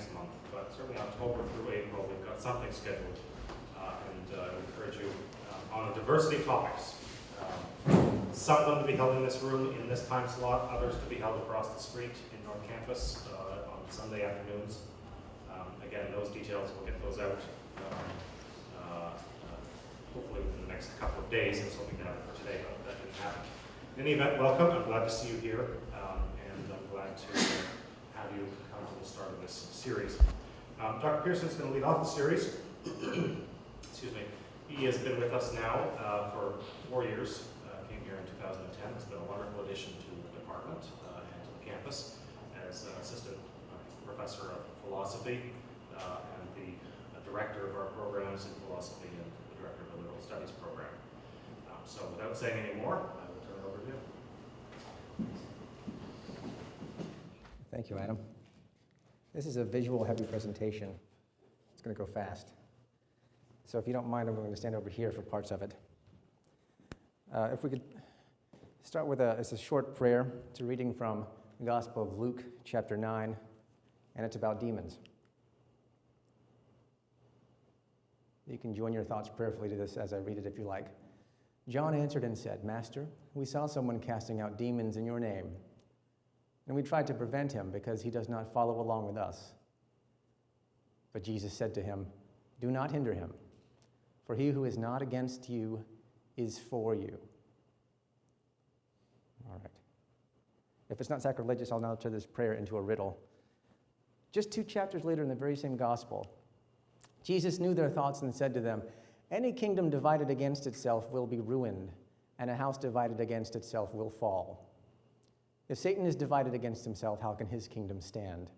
next month, but certainly October through April, we've got something scheduled, and I encourage you on a diversity of topics. Some of them to be held in this room in this time slot, others to be held across the street in North Campus on Sunday afternoons. Again, those details, we'll get those out hopefully within the next couple of days. I was hoping to have it for today, but that didn't happen. In any event, welcome. I'm glad to see you here, and I'm glad to have you come to the start of this series. Dr. Pearson is going to lead off the series. Excuse me. He has been with us now for 4 years. Came here in 2010. It's been a wonderful addition to the department and to the campus as assistant professor of philosophy and the director of our programs in philosophy and the director of the liberal studies program. So without saying any more, I will turn it over to you. Thank you, Adam. This is a visual-heavy presentation. It's going to go fast. So if you don't mind, I'm going to stand over here for parts of it. If we could start with it's a short prayer. It's a reading from the Gospel of Luke, chapter 9, and it's about demons. You can join your thoughts prayerfully to this as I read it if you like. John answered and said, "Master, we saw someone casting out demons in your name, and we tried to prevent him because he does not follow along with us." But Jesus said to him, "Do not hinder him, for he who is not against you is for you." All right. If it's not sacrilegious, I'll now turn this prayer into a riddle. Just 2 chapters later in the very same gospel, Jesus knew their thoughts and said to them, "Any kingdom divided against itself will be ruined, and a house divided against itself will fall. If Satan is divided against himself, how can his kingdom stand?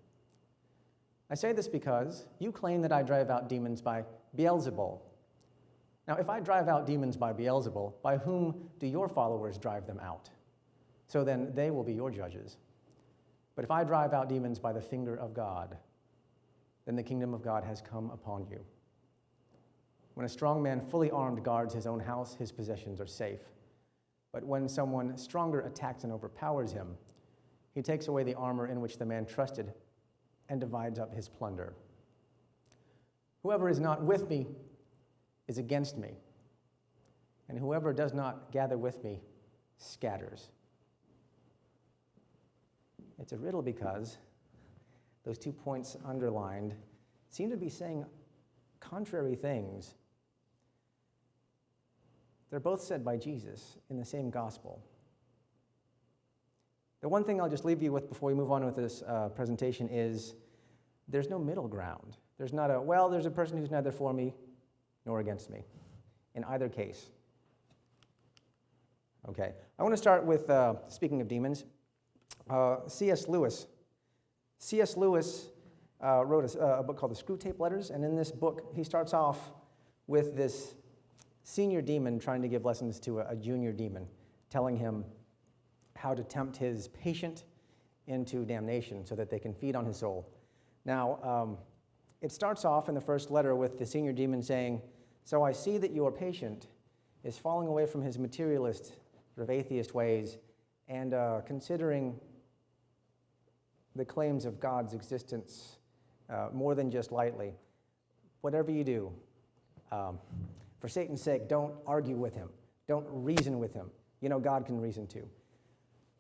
I say this because you claim that I drive out demons by Beelzebul. Now, if I drive out demons by Beelzebul, by whom do your followers drive them out? So then they will be your judges. But if I drive out demons by the finger of God, then the kingdom of God has come upon you. When a strong man fully armed guards his own house, his possessions are safe. But when someone stronger attacks and overpowers him, he takes away the armor in which the man trusted and divides up his plunder. Whoever is not with me is against me, and whoever does not gather with me scatters." It's a riddle because those 2 points underlined seem to be saying contrary things. They're both said by Jesus in the same gospel. The one thing I'll just leave you with before we move on with this presentation is there's no middle ground. There's not there's a person who's neither for me nor against me in either case. Okay, I want to start with, speaking of demons, C.S. Lewis. C.S. Lewis wrote a book called The Screwtape Letters, and in this book, he starts off with this senior demon trying to give lessons to a junior demon, telling him how to tempt his patient into damnation so that they can feed on his soul. Now, it starts off in the first letter with the senior demon saying, "So I see that your patient is falling away from his materialist, sort of atheist ways and considering the claims of God's existence more than just lightly. Whatever you do, for Satan's sake, don't argue with him. Don't reason with him. You know, God can reason too."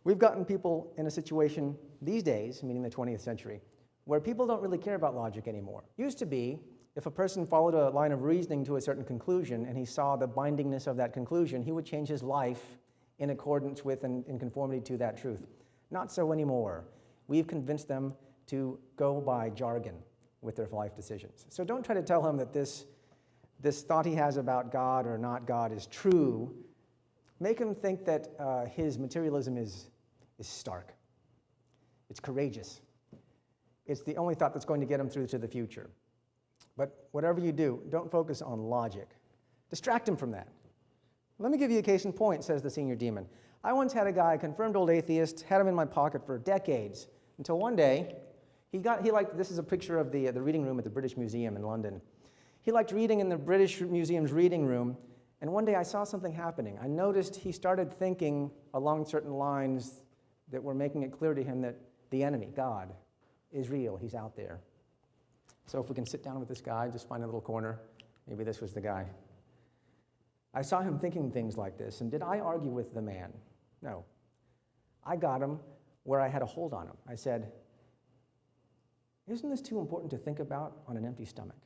We've gotten people in a situation these days, meaning the 20th century, where people don't really care about logic anymore. Used to be, if a person followed a line of reasoning to a certain conclusion and he saw the bindingness of that conclusion, he would change his life in accordance with and in conformity to that truth. Not so anymore. We've convinced them to go by jargon with their life decisions. So don't try to tell him that this thought he has about God or not God is true. Make him think that his materialism is stark. It's courageous. It's the only thought that's going to get him through to the future. But whatever you do, don't focus on logic. Distract him from that. Let me give you a case in point, says the senior demon. I once had a guy, a confirmed old atheist, had him in my pocket for decades, until one day, this is a picture of the reading room at the British Museum in London. He liked reading in the British Museum's reading room, and one day I saw something happening. I noticed he started thinking along certain lines that were making it clear to him that the enemy, God, is real. He's out there. So if we can sit down with this guy, just find a little corner, maybe this was the guy. I saw him thinking things like this, and did I argue with the man? No. I got him where I had a hold on him. I said, isn't this too important to think about on an empty stomach?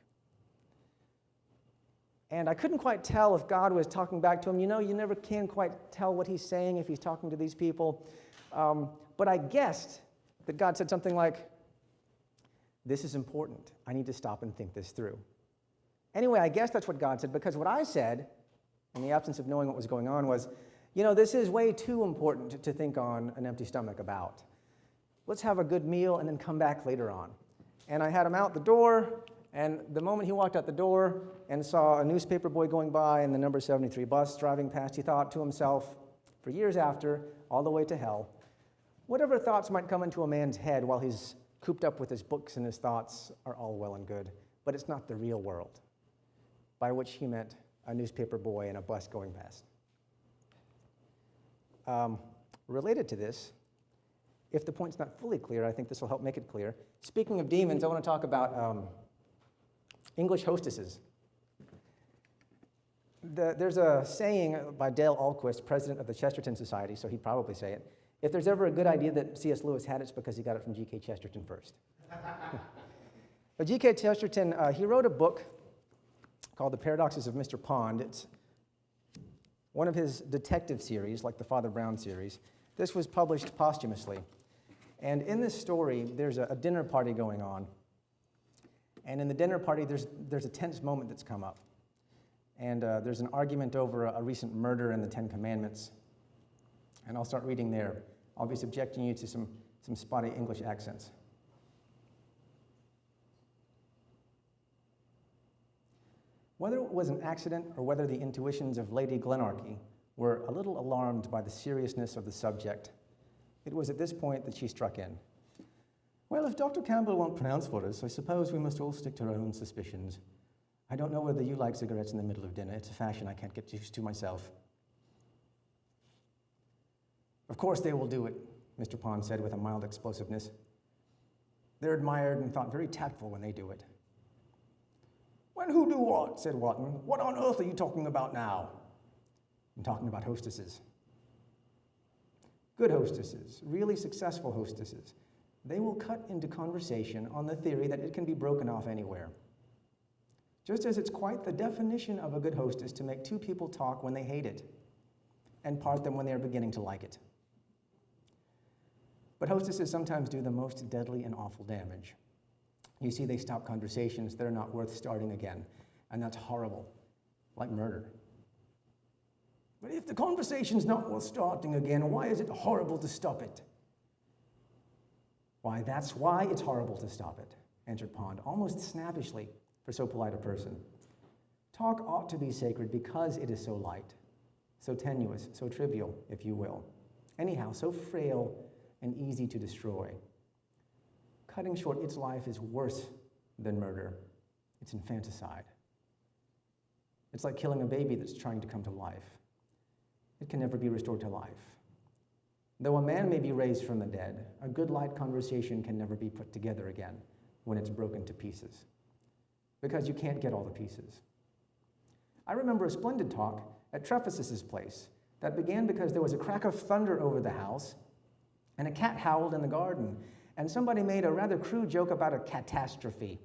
And I couldn't quite tell if God was talking back to him. You know, you never can quite tell what he's saying if he's talking to these people. But I guessed that God said something like, this is important. I need to stop and think this through. Anyway, I guess that's what God said, because what I said, in the absence of knowing what was going on, was, you know, this is way too important to think on an empty stomach about. Let's have a good meal and then come back later on. And I had him out the door, and the moment he walked out the door and saw a newspaper boy going by and the number 73 bus driving past, he thought to himself, for years after, all the way to hell, whatever thoughts might come into a man's head while he's cooped up with his books and his thoughts are all well and good, but it's not the real world, by which he meant a newspaper boy and a bus going past. Related to this, if the point's not fully clear, I think this will help make it clear. Speaking of demons, I want to talk about English hostesses. There's a saying by Dale Ahlquist, president of the Chesterton Society, so he'd probably say it. If there's ever a good idea that C.S. Lewis had, it's because he got it from G.K. Chesterton first. But G.K. Chesterton, he wrote a book called The Paradoxes of Mr. Pond. It's one of his detective series, like the Father Brown series. This was published posthumously. And in this story, there's a dinner party going on. And in the dinner party, there's a tense moment that's come up. And there's an argument over a recent murder in the Ten Commandments. And I'll start reading there. I'll be subjecting you to some spotty English accents. Whether it was an accident or whether the intuitions of Lady Glenarchy were a little alarmed by the seriousness of the subject, it was at this point that she struck in. Well, if Dr. Campbell won't pronounce for us, I suppose we must all stick to our own suspicions. I don't know whether you like cigarettes in the middle of dinner. It's a fashion I can't get used to myself. Of course they will do it, Mr. Pond said with a mild explosiveness. They're admired and thought very tactful when they do it. When who do what, said Wotton. What on earth are you talking about now? I'm talking about hostesses. Good hostesses, really successful hostesses. They will cut into conversation on the theory that it can be broken off anywhere. Just as it's quite the definition of a good hostess to make two people talk when they hate it and part them when they are beginning to like it. But hostesses sometimes do the most deadly and awful damage. You see, they stop conversations that are not worth starting again, and that's horrible, like murder. But if the conversation's not worth starting again, why is it horrible to stop it? Why, that's why it's horrible to stop it, answered Pond, almost snappishly for so polite a person. Talk ought to be sacred because it is so light, so tenuous, so trivial, if you will. Anyhow, so frail and easy to destroy. Cutting short its life is worse than murder. It's infanticide. It's like killing a baby that's trying to come to life. It can never be restored to life. Though a man may be raised from the dead, a good light conversation can never be put together again when it's broken to pieces, because you can't get all the pieces. I remember a splendid talk at Trefis's place that began because there was a crack of thunder over the house and a cat howled in the garden, and somebody made a rather crude joke about a catastrophe.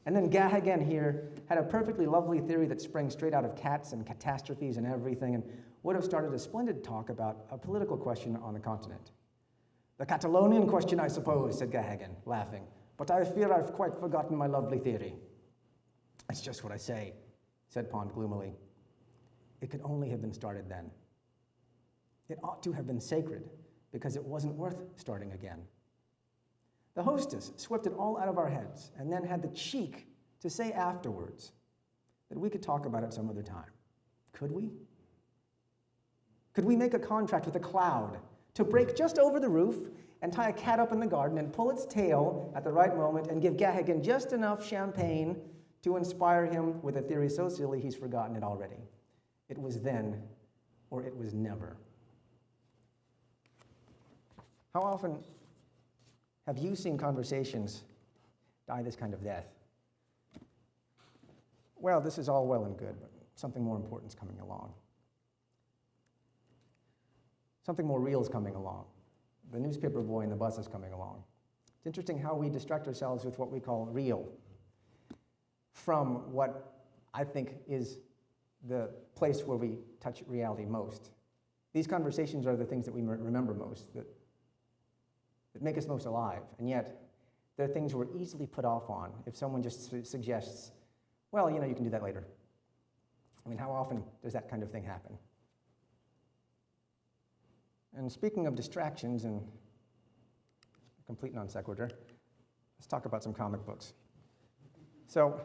And then Gahagan here had a perfectly lovely theory that sprang straight out of cats and catastrophes and everything, and would have started a splendid talk about a political question on the continent. The Catalonian question, I suppose, said Gahagan, laughing, but I fear I've quite forgotten my lovely theory. That's just what I say, said Pond gloomily. It could only have been started then. It ought to have been sacred, because it wasn't worth starting again. The hostess swept it all out of our heads and then had the cheek to say afterwards that we could talk about it some other time. Could we? Could we make a contract with a cloud to break just over the roof and tie a cat up in the garden and pull its tail at the right moment and give Gahagan just enough champagne to inspire him with a theory so silly he's forgotten it already? It was then, or it was never. How often have you seen conversations die this kind of death. Well, this is all well and good, but something more important is coming along. Something more real is coming along. The newspaper boy in the bus is coming along. It's interesting how we distract ourselves with what we call real from what I think is the place where we touch reality most. These conversations are the things that we remember most, that make us most alive, and yet they're things we're easily put off on if someone just suggests, well, you know, you can do that later. I mean, how often does that kind of thing happen? And speaking of distractions and complete non sequitur, let's talk about some comic books. So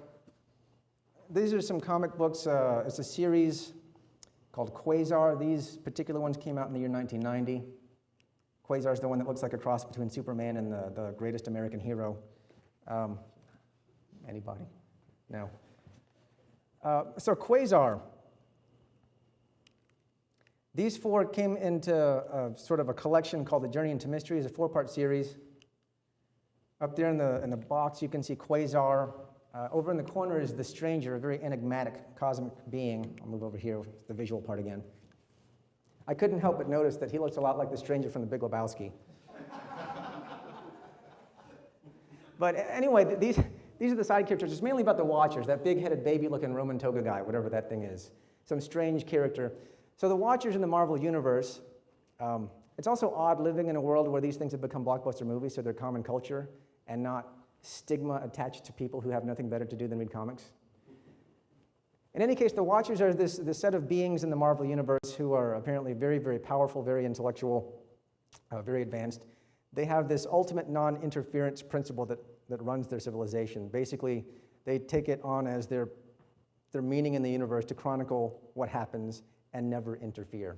these are some comic books. It's a series called Quasar. These particular ones came out in the year 1990. Quasar is the one that looks like a cross between Superman and the greatest American hero. Anybody? No. So Quasar. These four came into sort of a collection called The Journey into Mystery. It's a 4-part series. Up there in the box, you can see Quasar. Over in the corner is the Stranger, a very enigmatic cosmic being. I'll move over here with the visual part again. I couldn't help but notice that he looks a lot like the Stranger from The Big Lebowski. But anyway, these are the side characters. It's mainly about the Watchers, that big-headed, baby-looking Roman toga guy, whatever that thing is. Some strange character. So the Watchers in the Marvel Universe, it's also odd living in a world where these things have become blockbuster movies, so they're common culture and not stigma attached to people who have nothing better to do than read comics. In any case, the Watchers are this set of beings in the Marvel Universe who are apparently very, very powerful, very intellectual, very advanced. They have this ultimate non-interference principle that runs their civilization. Basically, they take it on as their meaning in the universe to chronicle what happens and never interfere.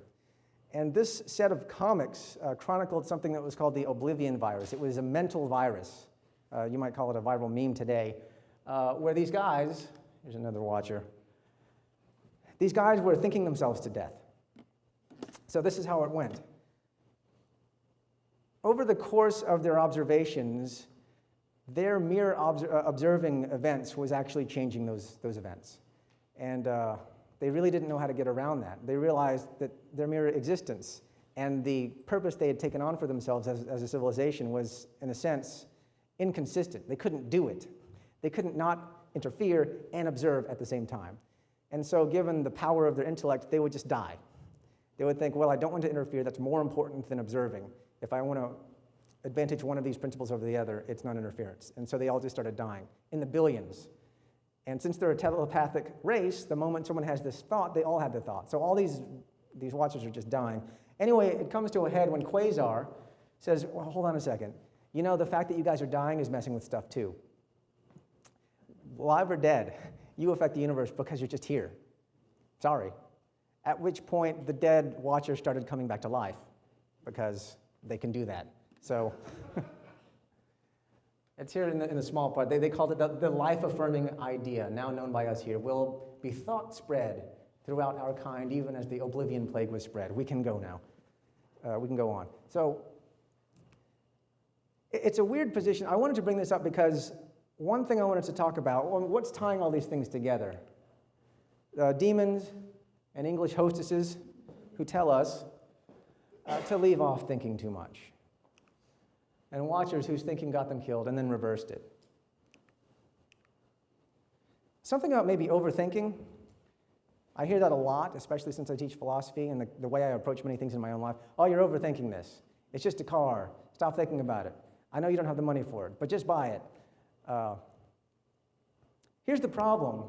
And this set of comics chronicled something that was called the Oblivion virus. It was a mental virus. You might call it a viral meme today, where these guys, here's another Watcher, these guys were thinking themselves to death. So this is how it went. Over the course of their observations, their mere observing events was actually changing those events. And they really didn't know how to get around that. They realized that their mere existence and the purpose they had taken on for themselves as a civilization was, in a sense, inconsistent. They couldn't do it. They couldn't not interfere and observe at the same time. And so given the power of their intellect, they would just die. They would think, well, I don't want to interfere. That's more important than observing. If I want to advantage one of these principles over the other, it's non-interference. And so they all just started dying in the billions. And since they're a telepathic race, the moment someone has this thought, they all have the thought. So all these Watchers are just dying. Anyway, it comes to a head when Quasar says, well, hold on a second. You know, the fact that you guys are dying is messing with stuff too. Alive or dead, you affect the universe because you're just here. Sorry. At which point, the dead Watchers started coming back to life because they can do that. So it's here in the small part. They called it the life-affirming idea, now known by us here, will be thought spread throughout our kind, even as the Oblivion plague was spread. We can go now. We can go on. So it's a weird position. I wanted to bring this up because one thing I wanted to talk about, what's tying all these things together? Demons and English hostesses who tell us to leave off thinking too much. And Watchers whose thinking got them killed and then reversed it. Something about maybe overthinking. I hear that a lot, especially since I teach philosophy and the way I approach many things in my own life. Oh, you're overthinking this. It's just a car. Stop thinking about it. I know you don't have the money for it, but just buy it. Here's the problem.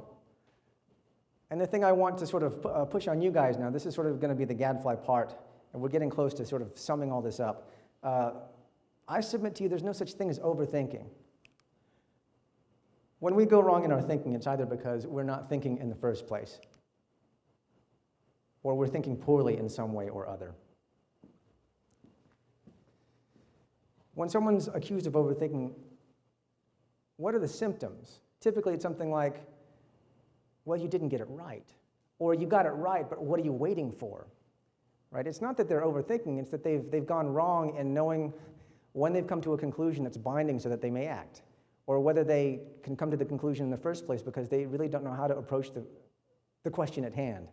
And the thing I want to sort of push on you guys now, this is sort of going to be the gadfly part, and we're getting close to sort of summing all this up. I submit to you there's no such thing as overthinking. When we go wrong in our thinking, it's either because we're not thinking in the first place, or we're thinking poorly in some way or other. When someone's accused of overthinking, what are the symptoms? Typically, it's something like, well, you didn't get it right. Or you got it right, but what are you waiting for? Right? It's not that they're overthinking, it's that they've gone wrong in knowing when they've come to a conclusion that's binding so that they may act. or whether they can come to the conclusion in the first place because they really don't know how to approach the question at hand.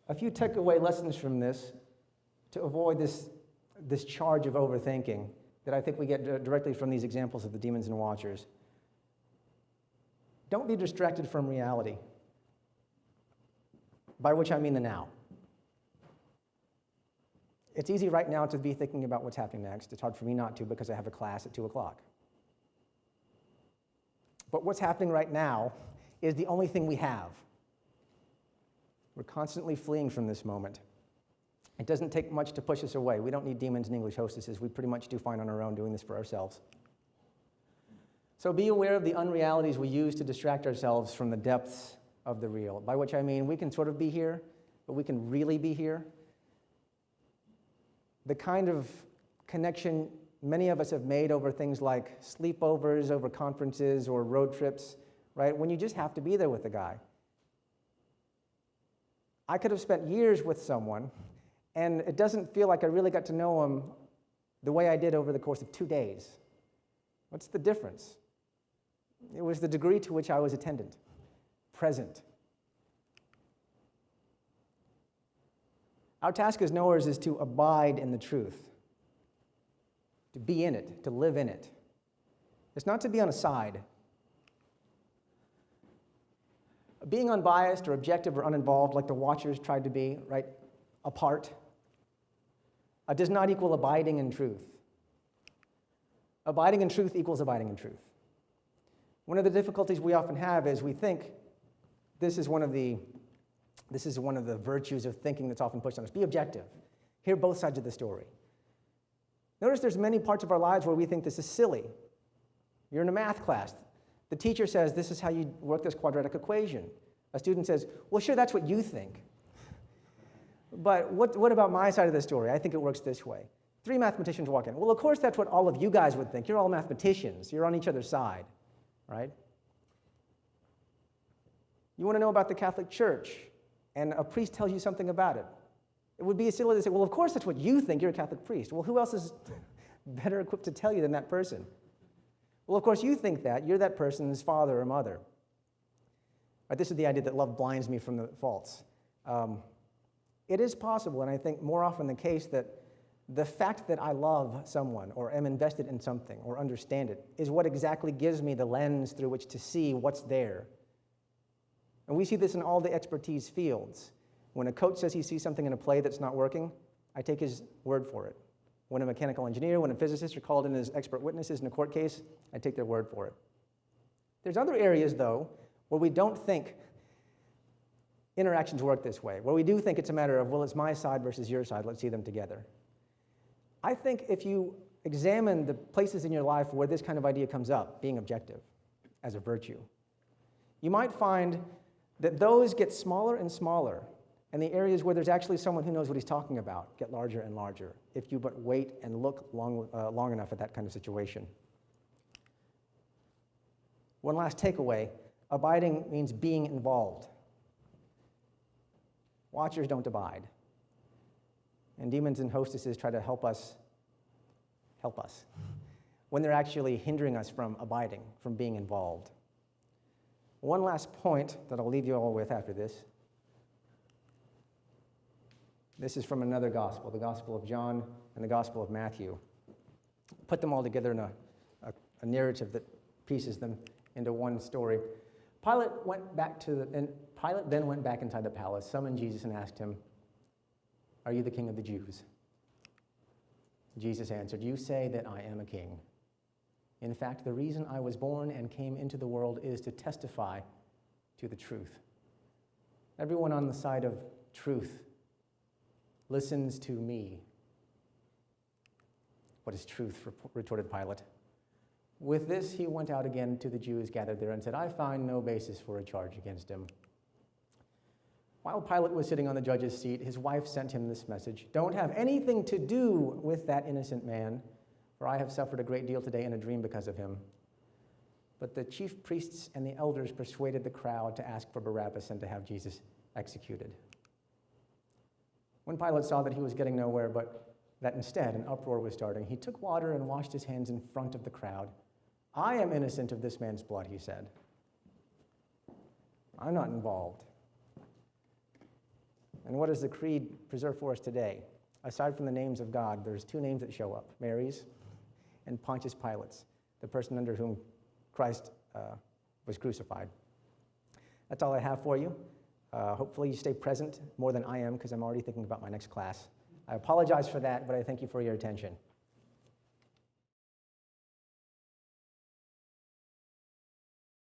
A few takeaway lessons from this to avoid this charge of overthinking that I think we get directly from these examples of the demons and watchers. Don't be distracted from reality, by which I mean the now. It's easy right now to be thinking about what's happening next. It's hard for me not to because I have a class at 2 o'clock. But what's happening right now is the only thing we have. We're constantly fleeing from this moment. It doesn't take much to push us away. We don't need demons and English hostesses. We pretty much do fine on our own doing this for ourselves. So be aware of the unrealities we use to distract ourselves from the depths of the real, by which I mean we can sort of be here, but we can really be here. The kind of connection many of us have made over things like sleepovers, over conferences, or road trips, right? When you just have to be there with the guy. I could have spent years with someone, and it doesn't feel like I really got to know him the way I did over the course of 2 days. What's the difference? It was the degree to which I was attendant, present. Our task as knowers is to abide in the truth, to be in it, to live in it. It's not to be on a side. Being unbiased or objective or uninvolved, like the watchers tried to be, right, apart, does not equal abiding in truth. Abiding in truth equals abiding in truth. One of the difficulties we often have is we think this is one of the virtues of thinking that's often pushed on us. Be objective. Hear both sides of the story. Notice there's many parts of our lives where we think this is silly. You're in a math class. The teacher says, this is how you work this quadratic equation. A student says, well, sure, that's what you think. But what about my side of the story? I think it works this way. 3 mathematicians walk in. Well, of course, that's what all of you guys would think. You're all mathematicians. You're on each other's side, right? You want to know about the Catholic Church, and a priest tells you something about it. It would be silly to say, well, of course, that's what you think. You're a Catholic priest. Well, who else is better equipped to tell you than that person? Well, of course, you think that. You're that person's father or mother. Right, this is the idea that love blinds me from the faults. It is possible, and I think more often the case, that the fact that I love someone or am invested in something or understand it is what exactly gives me the lens through which to see what's there. And we see this in all the expertise fields. When a coach says he sees something in a play that's not working, I take his word for it. When a mechanical engineer, when a physicist are called in as expert witnesses in a court case, I take their word for it. There's other areas, though, where we don't think interactions work this way, where we do think it's a matter of, well, it's my side versus your side, let's see them together. I think if you examine the places in your life where this kind of idea comes up, being objective as a virtue, you might find that those get smaller and smaller, and the areas where there's actually someone who knows what he's talking about get larger and larger, if you but wait and look long enough at that kind of situation. One last takeaway, abiding means being involved. Watchers don't abide. And demons and hostesses try to help us when they're actually hindering us from abiding, from being involved. One last point that I'll leave you all with after this. This is from another gospel, the Gospel of John and the Gospel of Matthew. Put them all together in a narrative that pieces them into one story. Pilate then went back inside the palace, summoned Jesus, and asked him, "Are you the king of the Jews?" Jesus answered, "You say that I am a king. In fact, the reason I was born and came into the world is to testify to the truth. Everyone on the side of truth listens to me." "What is truth?" retorted Pilate. With this, he went out again to the Jews gathered there and said, "I find no basis for a charge against him." While Pilate was sitting on the judge's seat, his wife sent him this message: "Don't have anything to do with that innocent man, for I have suffered a great deal today in a dream because of him." But the chief priests and the elders persuaded the crowd to ask for Barabbas and to have Jesus executed. When Pilate saw that he was getting nowhere but that instead an uproar was starting. He took water and washed his hands in front of the crowd. I am innocent of this man's blood, he said. I'm not involved. And what does the creed preserve for us today? Aside from the names of God, there's two names that show up, Mary's and Pontius Pilate's, the person under whom Christ was crucified. That's all I have for you. Hopefully you stay present more than I am, because I'm already thinking about my next class. I apologize for that, but I thank you for your attention.